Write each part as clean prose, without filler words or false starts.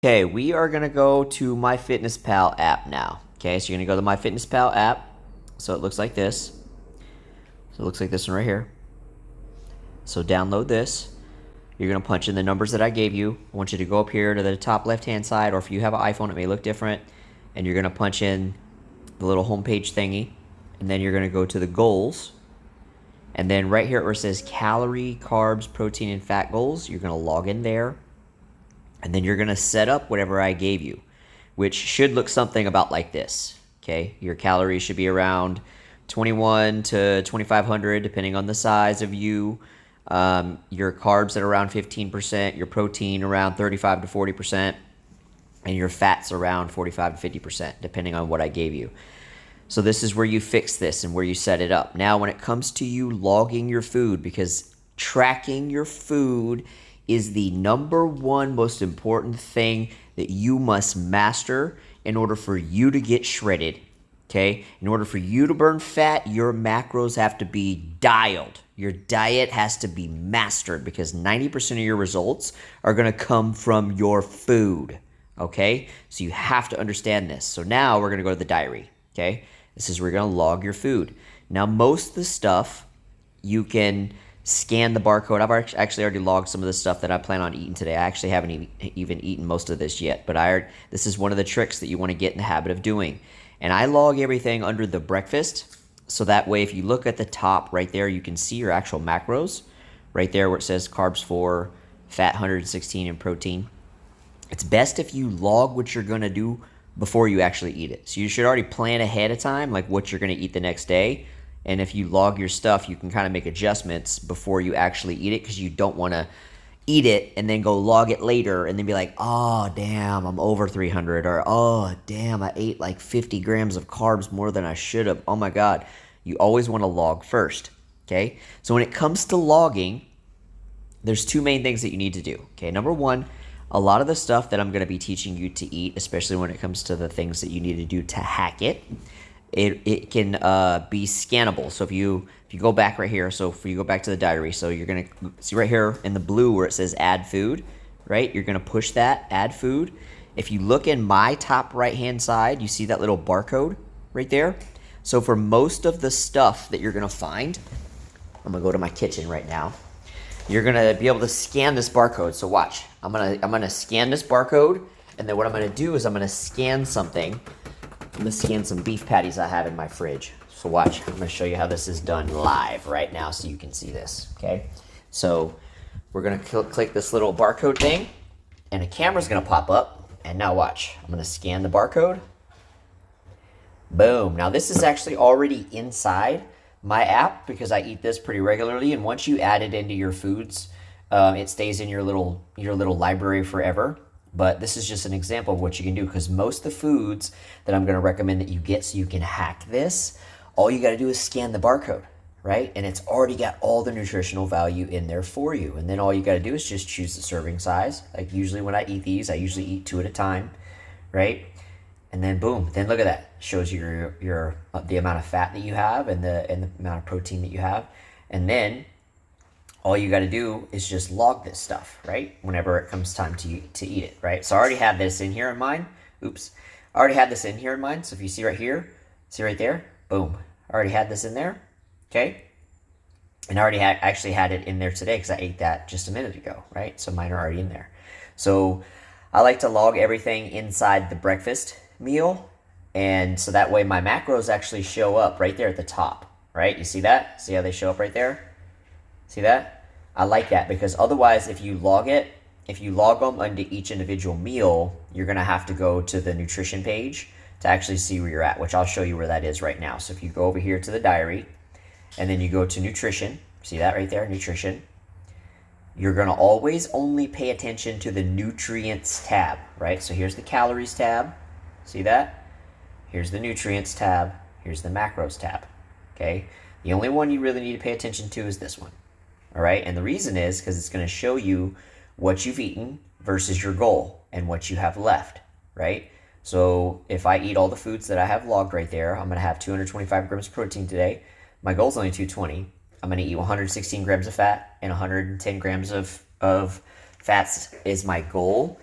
Okay, we are going to go to Myfitnesspal app now. Okay, so you're going to go to the Myfitnesspal app. So it looks like this. So it looks like this one right here. So download this. You're going to punch in the numbers that I gave you. I want you to go up here to the top left-hand side, or if you have an iPhone, it may look different. And you're going to punch in the little homepage thingy. And then you're going to go to the goals. And then right here where it says calorie, carbs, protein, and fat goals, you're going to log in there. And then you're going to set up whatever I gave you, which should look something about like this. Okay, your calories should be around 21 to 2,500, depending on the size of you. Your carbs at around 15%, your protein around 35 to 40%, and your fats around 45 to 50%, depending on what I gave you. So this is where you fix this and where you set it up. Now, when it comes to you logging your food, because tracking your food is the #1 most important thing that you must master in order for you to get shredded, okay? In order for you to burn fat, your macros have to be dialed. Your diet has to be mastered because 90% of your results are going to come from your food, okay? So you have to understand this. So now we're going to go to the diary, okay? This is where you're going to log your food. Now, most of the stuff you can scan the barcode. I've actually already logged some of the stuff that I plan on eating today. I actually haven't even eaten most of this yet, but this is one of the tricks that you want to get in the habit of doing. And I log everything under the breakfast, so that way if you look at the top right there, you can see your actual macros right there where it says carbs 4, fat 116, and protein. It's best if you log what you're going to do before you actually eat it. So you should already plan ahead of time, like what you're going to eat the next day. And if you log your stuff, you can kind of make adjustments before you actually eat it, because you don't want to eat it and then go log it later and then be like, oh, damn, I'm over 300, or oh, damn, I ate like 50 grams of carbs more than I should have. Oh, my God. You always want to log first, okay? So when it comes to logging, there's two main things that you need to do, okay? #1, a lot of the stuff that I'm going to be teaching you to eat, especially when it comes to the things that you need to do to hack it, it can be scannable. So if you go back right here, so if you go back to the diary, so you're going to see right here in the blue where it says add food, right? You're going to push that, add food. If you look in my top right-hand side, you see that little barcode right there? So for most of the stuff that you're going to find, I'm going to go to my kitchen right now. You're going to be able to scan this barcode. So watch. I'm going to scan this barcode, and then what I'm going to do is I'm going to scan something. I'm going to scan some beef patties I have in my fridge. So watch. I'm going to show you how this is done live right now so you can see this, okay? So we're going to click this little barcode thing, and a camera's going to pop up. And now watch. I'm going to scan the barcode. Boom. Now this is actually already inside my app because I eat this pretty regularly. And once you add it into your foods, it stays in your little library forever. But this is just an example of what you can do, because most of the foods that I'm going to recommend that you get so you can hack this, all you got to do is scan the barcode, right? And it's already got all the nutritional value in there for you. And then all you got to do is just choose the serving size. Like usually when I eat these, I usually eat 2 at a time, right? And then boom, then look at that. Shows you the amount of fat that you have and the amount of protein that you have. And then all you got to do is just log this stuff, right? Whenever it comes time to eat it, right? So I already had this in here in mine. Oops. I already had this in here in mine. So if you see right here, see right there, boom. I already had this in there, okay? And I already actually had it in there today because I ate that just a minute ago, right? So mine are already in there. So I like to log everything inside the breakfast meal. And so that way my macros actually show up right there at the top, right? You see that? See how they show up right there? See that? I like that because otherwise if you log them under each individual meal, you're going to have to go to the nutrition page to actually see where you're at, which I'll show you where that is right now. So if you go over here to the diary and then you go to nutrition, see that right there, nutrition, you're going to always only pay attention to the nutrients tab, right? So here's the calories tab. See that? Here's the nutrients tab. Here's the macros tab, okay? The only one you really need to pay attention to is this one. All right, and the reason is because it's going to show you what you've eaten versus your goal and what you have left, right? So if I eat all the foods that I have logged right there, I'm going to have 225 grams of protein today. My goal is only 220. I'm going to eat 116 grams of fat, and 110 grams of fats is my goal.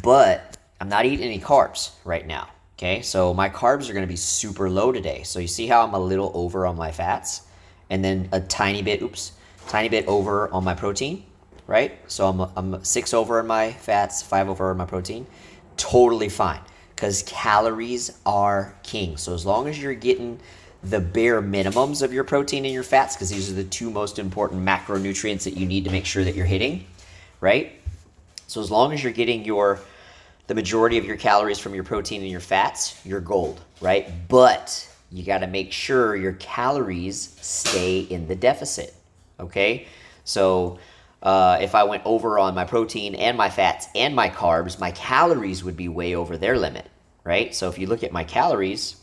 But I'm not eating any carbs right now. Okay, so my carbs are going to be super low today. So you see how I'm a little over on my fats, and then a tiny bit, tiny bit over on my protein, right? So I'm 6 over on my fats, 5 over on my protein. Totally fine, because calories are king. So as long as you're getting the bare minimums of your protein and your fats, because these are the two most important macronutrients that you need to make sure that you're hitting, right? So as long as you're getting the majority of your calories from your protein and your fats, you're gold, right? But you got to make sure your calories stay in the deficit, okay? So if I went over on my protein and my fats and my carbs, my calories would be way over their limit, right? So if you look at my calories,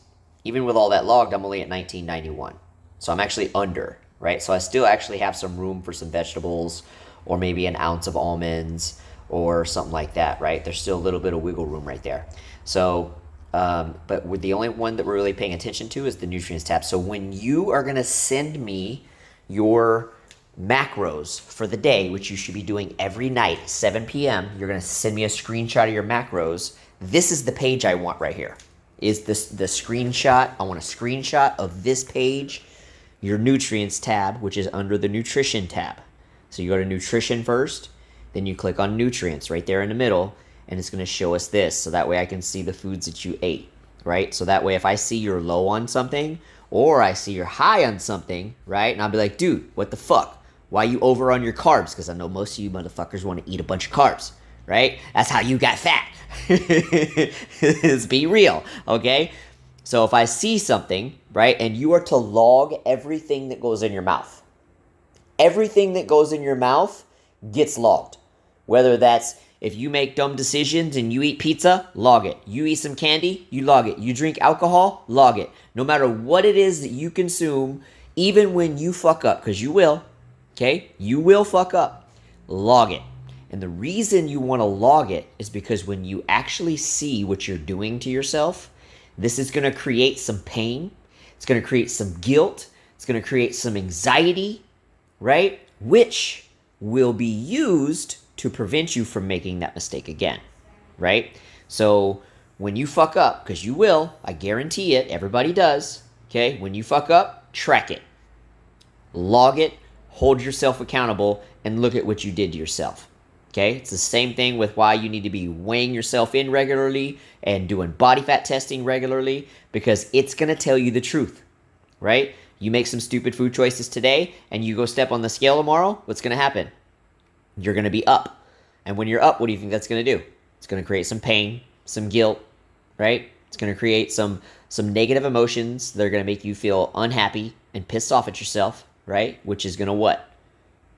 even with all that logged, I'm only at 1991. So I'm actually under, right? So I still actually have some room for some vegetables or maybe an ounce of almonds or something like that, right? There's still a little bit of wiggle room right there. So, but with the only one that we're really paying attention to is the nutrients tab. So when you are going to send me your macros for the day, which you should be doing every night, 7 p.m., you're going to send me a screenshot of your macros. This is the page I want right here. Is this the screenshot? I want a screenshot of this page, your nutrients tab, which is under the nutrition tab. So you go to nutrition first, then you click on nutrients right there in the middle, and it's going to show us this. So that way I can see the foods that you ate, right? So that way if I see you're low on something or I see you're high on something, right? And I'll be like, dude, what the fuck? Why you over on your carbs? Because I know most of you motherfuckers want to eat a bunch of carbs, right? That's how you got fat. Let's be real, okay? So if I see something, right, and you are to log everything that goes in your mouth. Everything that goes in your mouth gets logged. Whether that's if you make dumb decisions and you eat pizza, log it. You eat some candy, you log it. You drink alcohol, log it. No matter what it is that you consume, even when you fuck up, because you will, okay? You will fuck up. Log it. And the reason you want to log it is because when you actually see what you're doing to yourself, this is going to create some pain. It's going to create some guilt. It's going to create some anxiety, right? Which will be used to prevent you from making that mistake again, right? So when you fuck up, because you will, I guarantee it, everybody does, okay? When you fuck up, track it. Log it, hold yourself accountable, and look at what you did to yourself. Okay, it's the same thing with why you need to be weighing yourself in regularly and doing body fat testing regularly, because it's going to tell you the truth, right? You make some stupid food choices today and you go step on the scale tomorrow, what's going to happen? You're going to be up. And when you're up, what do you think that's going to do? It's going to create some pain, some guilt, right? It's going to create some negative emotions that are going to make you feel unhappy and pissed off at yourself, right? Which is going to what?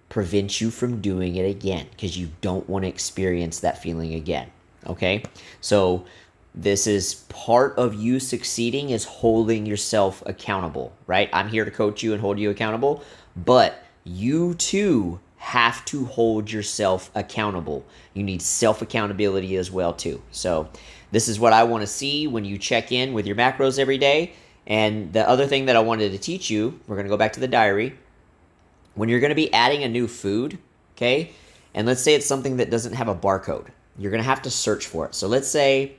Prevent you from doing it again, because you don't want to experience that feeling again, okay? So this is part of you succeeding, is holding yourself accountable, right? I'm here to coach you and hold you accountable, but you too have to hold yourself accountable. You need self-accountability as well too. So this is what I want to see when you check in with your macros every day. And the other thing that I wanted to teach you, we're going to go back to the diary. When you're going to be adding a new food, okay, and let's say it's something that doesn't have a barcode, you're going to have to search for it. So let's say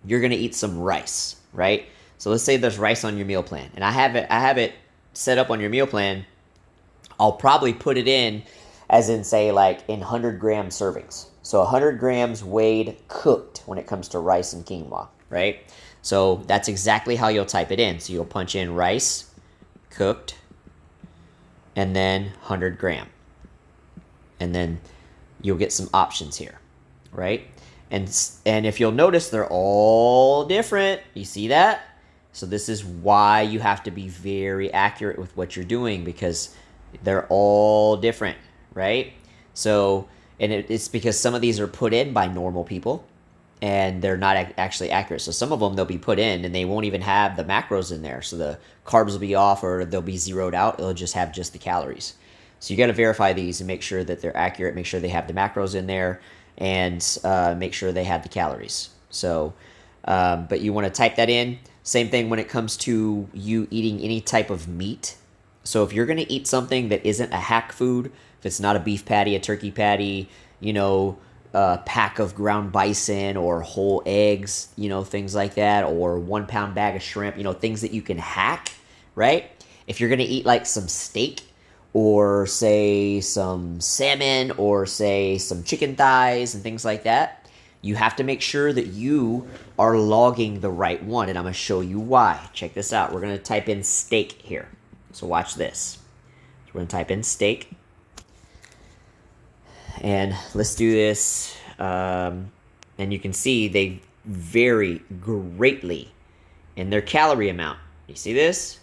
you're going to eat some rice, right? So let's say there's rice on your meal plan, and I have it set up on your meal plan. I'll probably put it in as in, say, like in 100-gram servings. So 100 grams weighed cooked when it comes to rice and quinoa, right? So that's exactly how you'll type it in. So you'll punch in rice, cooked, and then 100 gram. And then you'll get some options here, right? And if you'll notice, they're all different. You see that? So this is why you have to be very accurate with what you're doing, because they're all different, right? So, and it's because some of these are put in by normal people and they're not actually accurate. So some of them they'll be put in and they won't even have the macros in there. So the carbs will be off or they'll be zeroed out. It'll just have just the calories. So you got to verify these and make sure that they're accurate, make sure they have the macros in there, and make sure they have the calories. So, but you want to type that in. Same thing when it comes to you eating any type of meat. So if you're going to eat something that isn't a hack food, if it's not a beef patty, a turkey patty, you know, pack of ground bison or whole eggs, things like that, or 1 pound bag of shrimp, things that you can hack, right? If you're going to eat like some steak or say some salmon or say some chicken thighs and things like that, you have to make sure that you are logging the right one. And I'm going to show you why. Check this out. We're going to type in steak here. So watch this. So we're going to type in steak. And let's do this. And you can see they vary greatly in their calorie amount. You see this?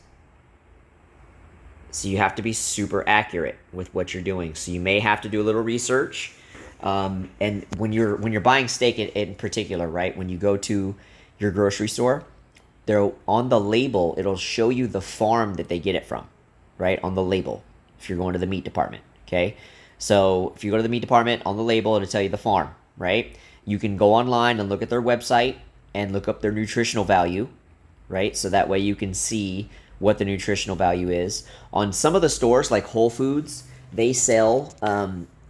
So you have to be super accurate with what you're doing. So you may have to do a little research. And when you're buying steak in particular, right? When you go to your grocery store, there on the label it'll show you the farm that they get it from, right? On the label, if you're going to the meat department, okay? So if you go to the meat department, on the label it'll tell you the farm, right? You can go online and look at their website and look up their nutritional value, right? So that way you can see what the nutritional value is. On some of the stores, like Whole Foods, they sell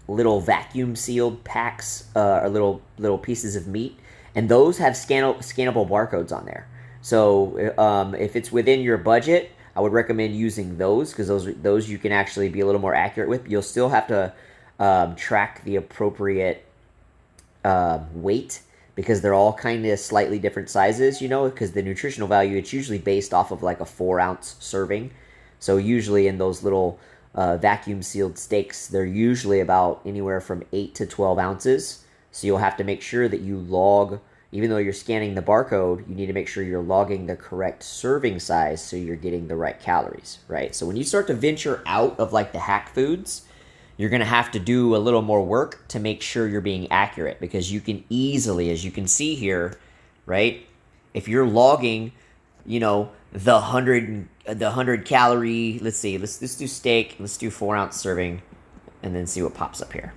little vacuum sealed packs or little pieces of meat, and those have scannable barcodes on there. So if it's within your budget, I would recommend using those, because those you can actually be a little more accurate with. You'll still have to track the appropriate weight, because they're all kind of slightly different sizes, because the nutritional value, it's usually based off of like a 4-ounce serving. So usually in those little vacuum sealed steaks, they're usually about anywhere from 8 to 12 ounces. So you'll have to make sure that you log, even though you're scanning the barcode, you need to make sure you're logging the correct serving size so you're getting the right calories, right? So when you start to venture out of like the hack foods, you're going to have to do a little more work to make sure you're being accurate, because you can easily, as you can see here, right? If you're logging, the 100 calorie, let's see, let's do steak, let's do 4-ounce serving, and then see what pops up here.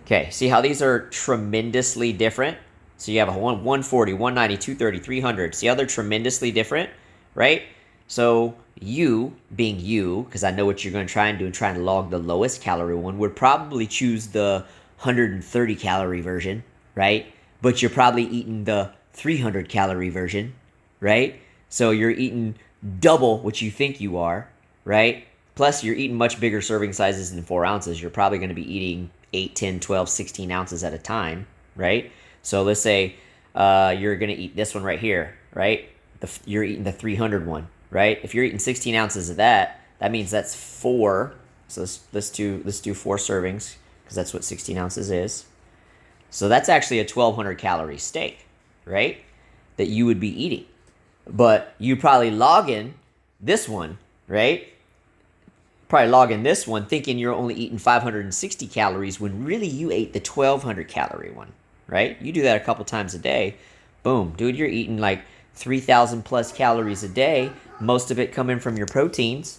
Okay, see how these are tremendously different? So you have a 140, 190, 230, 300. See how they're tremendously different, right? So you, being you, because I know what you're going to try and do and try and log the lowest calorie one, would probably choose the 130 calorie version, right? But you're probably eating the 300 calorie version, right? So you're eating double what you think you are, right? Plus you're eating much bigger serving sizes than 4 ounces. You're probably going to be eating 8, 10, 12, 16 ounces at a time, right? So let's say you're going to eat this one right here, right? You're eating the 300 one, right? If you're eating 16 ounces of that, that means that's 4. So let's do 4 servings, because that's what 16 ounces is. So that's actually a 1,200 calorie steak, right? That you would be eating. But you probably log in this one, right? Probably log in this one thinking you're only eating 560 calories when really you ate the 1,200 calorie one, right? You do that a couple times a day. Boom, dude, you're eating like 3,000 plus calories a day, most of it coming from your proteins,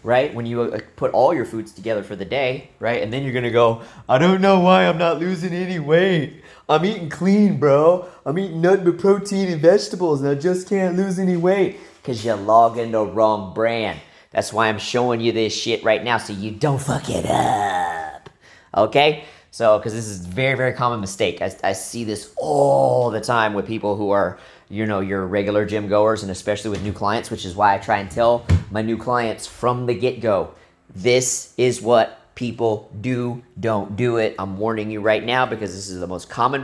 right? When you put all your foods together for the day, right? And then you're going to go, I don't know why I'm not losing any weight. I'm eating clean, bro. I'm eating nothing but protein and vegetables, and I just can't lose any weight, because you log in the wrong brand. That's why I'm showing you this shit right now, so you don't fuck it up. Okay? So, because this is a very, very common mistake. I see this all the time with people who are, your regular gym goers, and especially with new clients, which is why I try and tell my new clients from the get-go, this is what people do. Don't do it. I'm warning you right now, because this is the most common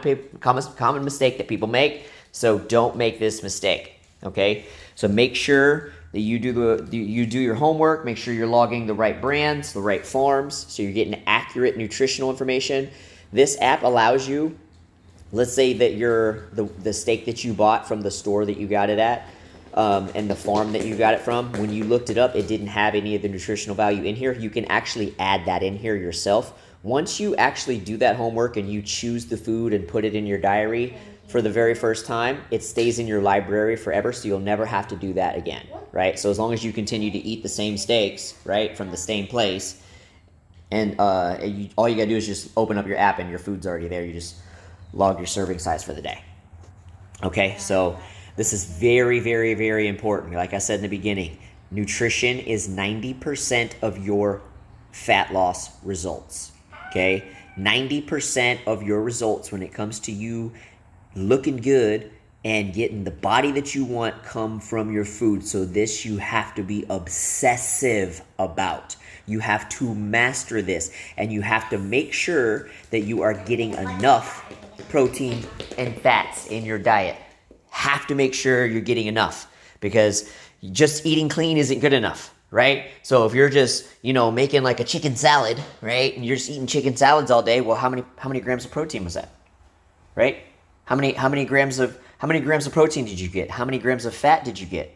mistake that people make. So don't make this mistake. Okay? So make sure that you do your homework. Make sure you're logging the right brands, the right farms, so you're getting accurate nutritional information. This app allows you, let's say that the steak that you bought from the store that you got it at, and the farm that you got it from, when you looked it up, it didn't have any of the nutritional value in here. You can actually add that in here yourself. Once you actually do that homework and you choose the food and put it in your diary for the very first time, it stays in your library forever, so you'll never have to do that again, right? So as long as you continue to eat the same steaks, right, from the same place, and all you gotta do is just open up your app and your food's already there. You just log your serving size for the day. Okay, so this is very, very, very important. Like I said in the beginning, nutrition is 90% of your fat loss results. Okay, 90% of your results when it comes to you looking good and getting the body that you want come from your food. So this you have to be obsessive about. You have to master this, and you have to make sure that you are getting enough protein and fats in your diet. Have to make sure you're getting enough, because just eating clean isn't good enough, right? So if you're just, making like a chicken salad, right, and you're just eating chicken salads all day, well, how many grams of protein was that, right? How many grams of protein did you get? How many grams of fat did you get?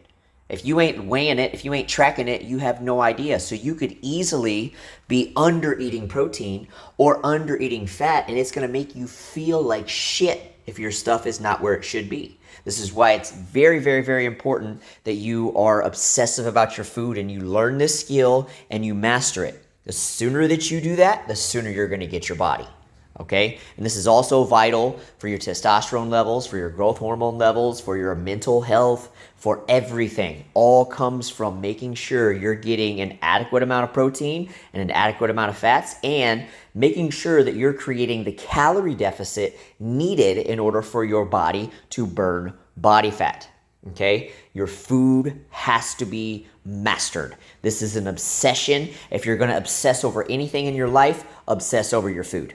If you ain't weighing it, if you ain't tracking it, you have no idea. So you could easily be under eating protein or under eating fat, and it's going to make you feel like shit if your stuff is not where it should be. This is why it's very, very, very important that you are obsessive about your food and you learn this skill and you master it. The sooner that you do that, the sooner you're going to get your body. Okay? And this is also vital for your testosterone levels, for your growth hormone levels, for your mental health, for everything. All comes from making sure you're getting an adequate amount of protein and an adequate amount of fats, and making sure that you're creating the calorie deficit needed in order for your body to burn body fat. Okay? Your food has to be mastered. This is an obsession. If you're going to obsess over anything in your life, obsess over your food,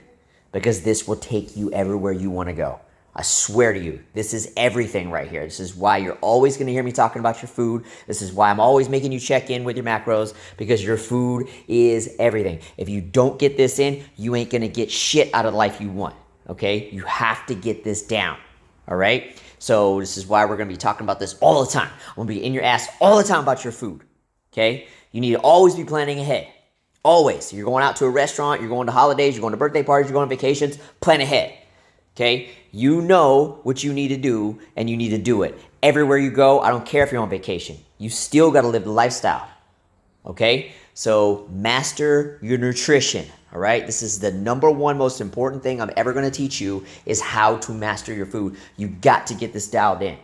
because this will take you everywhere you want to go. I swear to you, this is everything right here. This is why you're always going to hear me talking about your food. This is why I'm always making you check in with your macros, because your food is everything. If you don't get this in, you ain't going to get shit out of the life you want, okay? You have to get this down, all right? So this is why we're going to be talking about this all the time. I'm going to be in your ass all the time about your food, okay? You need to always be planning ahead. Always. You're going out to a restaurant, you're going to holidays, you're going to birthday parties, you're going on vacations, plan ahead. Okay? You know what you need to do, and you need to do it. Everywhere you go, I don't care if you're on vacation. You still got to live the lifestyle. Okay? So master your nutrition. All right? This is the number one most important thing I'm ever going to teach you, is how to master your food. You got to get this dialed in.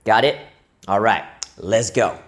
Got it? All right. Let's go.